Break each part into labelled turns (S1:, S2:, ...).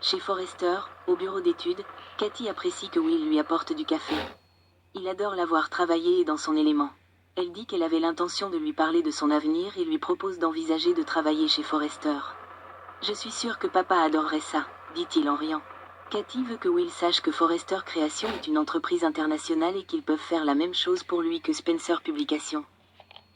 S1: Chez Forrester, au bureau d'études, Cathy apprécie que Will lui apporte du café. Il adore la voir travailler et dans son élément. Elle dit qu'elle avait l'intention de lui parler de son avenir et lui propose d'envisager de travailler chez Forrester. Je suis sûre que papa adorerait ça, dit-il en riant. Cathy veut que Will sache que Forrester Création est une entreprise internationale et qu'ils peuvent faire la même chose pour lui que Spencer Publications.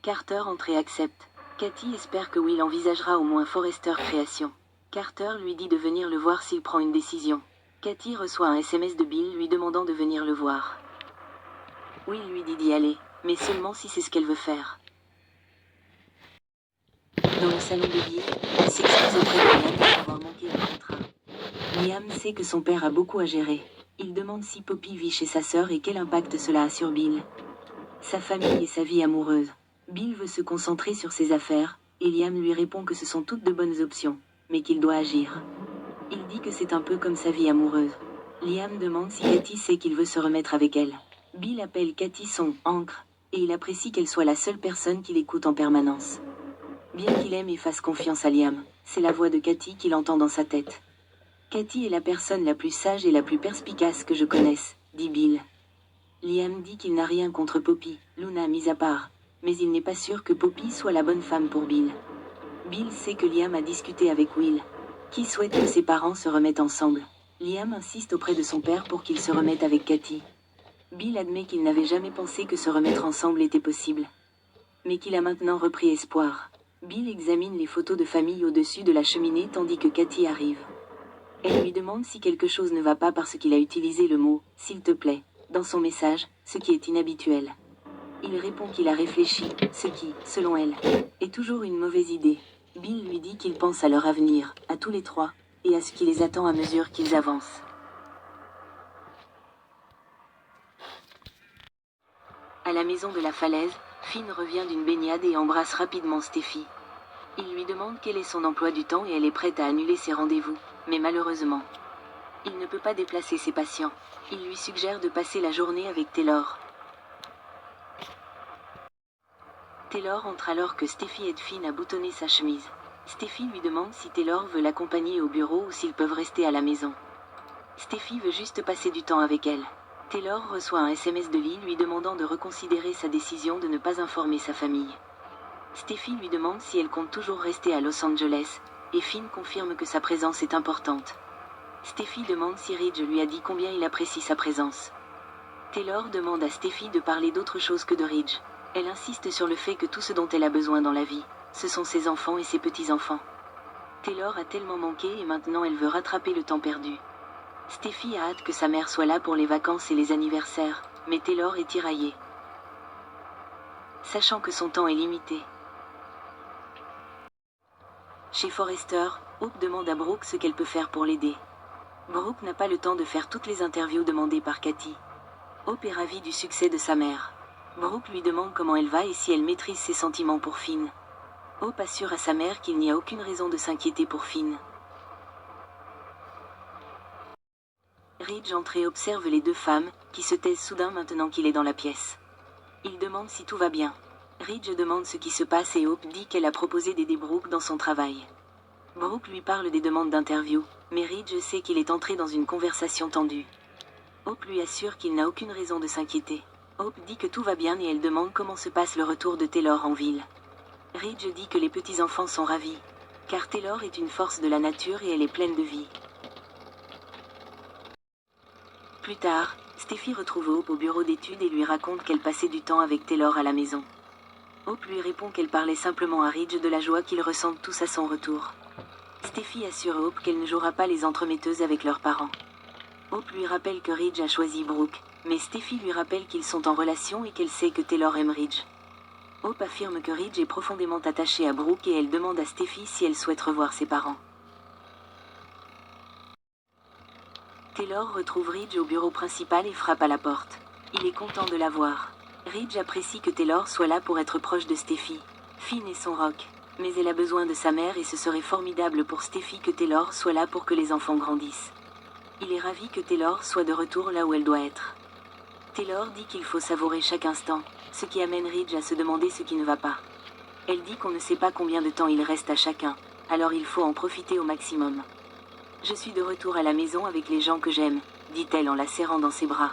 S1: Carter entre et accepte. Cathy espère que Will envisagera au moins Forrester Création. Carter lui dit de venir le voir s'il prend une décision. Cathy reçoit un SMS de Bill lui demandant de venir le voir. Will lui dit d'y aller, mais seulement si c'est ce qu'elle veut faire. Dans le salon de Bill, elle s'excuse auprès de Liam d'avoir manqué le contrat. Liam sait que son père a beaucoup à gérer. Il demande si Poppy vit chez sa sœur et quel impact cela a sur Bill. Sa famille et sa vie amoureuse. Bill veut se concentrer sur ses affaires, et Liam lui répond que ce sont toutes de bonnes options, mais qu'il doit agir. Il dit que c'est un peu comme sa vie amoureuse. Liam demande si Cathy sait qu'il veut se remettre avec elle. Bill appelle Cathy son « ancre », et il apprécie qu'elle soit la seule personne qu'il écoute en permanence. Bien qu'il aime et fasse confiance à Liam, c'est la voix de Cathy qu'il entend dans sa tête. Cathy est la personne la plus sage et la plus perspicace que je connaisse, dit Bill. Liam dit qu'il n'a rien contre Poppy, Luna mise à part, mais il n'est pas sûr que Poppy soit la bonne femme pour Bill. Bill sait que Liam a discuté avec Will, qui souhaite que ses parents se remettent ensemble. Liam insiste auprès de son père pour qu'il se remette avec Cathy. Bill admet qu'il n'avait jamais pensé que se remettre ensemble était possible, mais qu'il a maintenant repris espoir. Bill examine les photos de famille au-dessus de la cheminée tandis que Cathy arrive. Elle lui demande si quelque chose ne va pas parce qu'il a utilisé le mot « s'il te plaît » dans son message, ce qui est inhabituel. Il répond qu'il a réfléchi, ce qui, selon elle, est toujours une mauvaise idée. Bill lui dit qu'il pense à leur avenir, à tous les trois, et à ce qui les attend à mesure qu'ils avancent. À la maison de la falaise, Finn revient d'une baignade et embrasse rapidement Steffi. Il lui demande quel est son emploi du temps et elle est prête à annuler ses rendez-vous, mais malheureusement, il ne peut pas déplacer ses patients. Il lui suggère de passer la journée avec Taylor. Taylor entre alors que Steffi aide Finn à boutonner sa chemise. Steffi lui demande si Taylor veut l'accompagner au bureau ou s'ils peuvent rester à la maison. Steffi veut juste passer du temps avec elle. Taylor reçoit un SMS de Lee lui demandant de reconsidérer sa décision de ne pas informer sa famille. Steffi lui demande si elle compte toujours rester à Los Angeles, et Finn confirme que sa présence est importante. Steffi demande si Ridge lui a dit combien il apprécie sa présence. Taylor demande à Steffi de parler d'autre chose que de Ridge. Elle insiste sur le fait que tout ce dont elle a besoin dans la vie, ce sont ses enfants et ses petits-enfants. Taylor a tellement manqué et maintenant elle veut rattraper le temps perdu. Steffi a hâte que sa mère soit là pour les vacances et les anniversaires, mais Taylor est tiraillée, sachant que son temps est limité. Chez Forrester, Hope demande à Brooke ce qu'elle peut faire pour l'aider. Brooke n'a pas le temps de faire toutes les interviews demandées par Cathy. Hope est ravie du succès de sa mère. Brooke lui demande comment elle va et si elle maîtrise ses sentiments pour Finn. Hope assure à sa mère qu'il n'y a aucune raison de s'inquiéter pour Finn. Ridge entre et observe les deux femmes, qui se taisent soudain maintenant qu'il est dans la pièce. Il demande si tout va bien. Ridge demande ce qui se passe et Hope dit qu'elle a proposé d'aider Brooke dans son travail. Brooke lui parle des demandes d'interview, mais Ridge sait qu'il est entré dans une conversation tendue. Hope lui assure qu'il n'a aucune raison de s'inquiéter. Hope dit que tout va bien et elle demande comment se passe le retour de Taylor en ville. Ridge dit que les petits-enfants sont ravis, car Taylor est une force de la nature et elle est pleine de vie. Plus tard, Steffi retrouve Hope au bureau d'études et lui raconte qu'elle passait du temps avec Taylor à la maison. Hope lui répond qu'elle parlait simplement à Ridge de la joie qu'ils ressentent tous à son retour. Steffi assure Hope qu'elle ne jouera pas les entremetteuses avec leurs parents. Hope lui rappelle que Ridge a choisi Brooke, mais Steffi lui rappelle qu'ils sont en relation et qu'elle sait que Taylor aime Ridge. Hope affirme que Ridge est profondément attaché à Brooke et elle demande à Steffi si elle souhaite revoir ses parents. Taylor retrouve Ridge au bureau principal et frappe à la porte. Il est content de la voir. Ridge apprécie que Taylor soit là pour être proche de Steffi. Finn est son rock, mais elle a besoin de sa mère et ce serait formidable pour Steffi que Taylor soit là pour que les enfants grandissent. Il est ravi que Taylor soit de retour là où elle doit être. Taylor dit qu'il faut savourer chaque instant, ce qui amène Ridge à se demander ce qui ne va pas. Elle dit qu'on ne sait pas combien de temps il reste à chacun, alors il faut en profiter au maximum. Je suis de retour à la maison avec les gens que j'aime, dit-elle en la serrant dans ses bras.